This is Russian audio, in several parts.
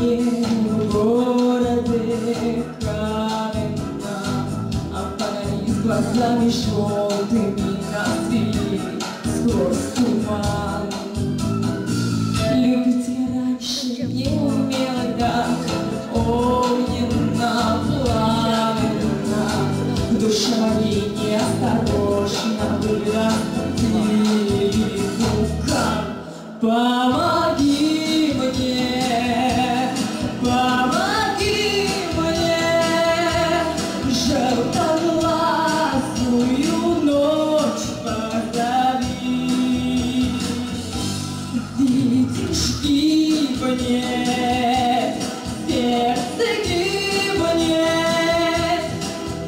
мне в городе каменном, а фонари с глазами желтыми навели сквозь туман. Любить я раньше не умела так огненно, пламенно. В душе моей неосторожно было перепуган. Помоги мне, помоги мне, желтоглазую ночь позови. Видишь, гибнет, сердце гибнет,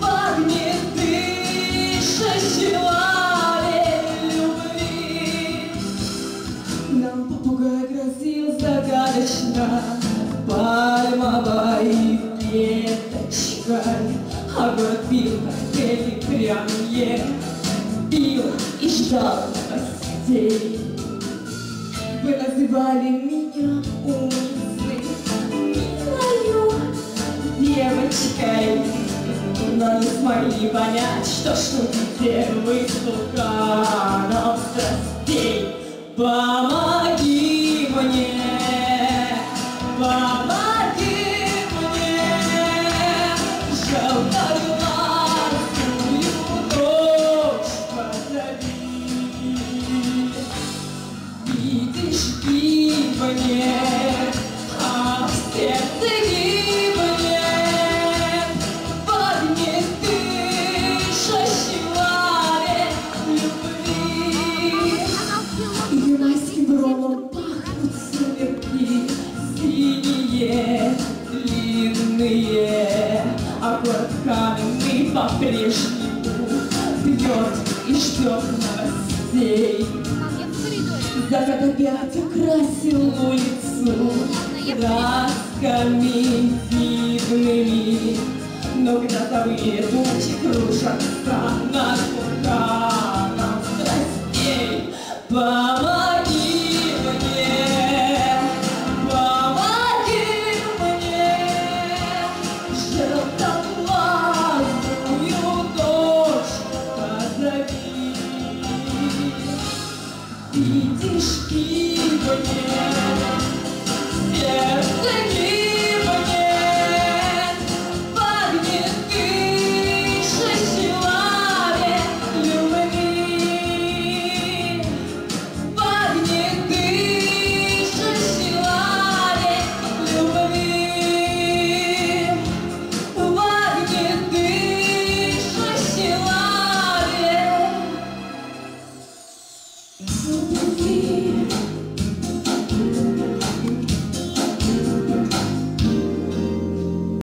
в огне дышащей лаве любви. Нам попугай грозил загадочно пальмовой веточкой, а город пил коктейли пряные, пил и ждал гостей. Вы называли меня умницей, милою девочкой, но не смогли понять, что шутите вы с вулканом страстей. Помоги мне, помоги мне, желтоглазую ночь позови. Видишь, гибнет, а в сердце гибнет, в огне дышащей лаве любви. И майским бромом пахнут сумерки, синие, длинные, а город каменный по-прежнему пьет и ждет новостей. Закат опять украсил улицу красками дивными, но грозовые тучи кружатся над вулканом страстей.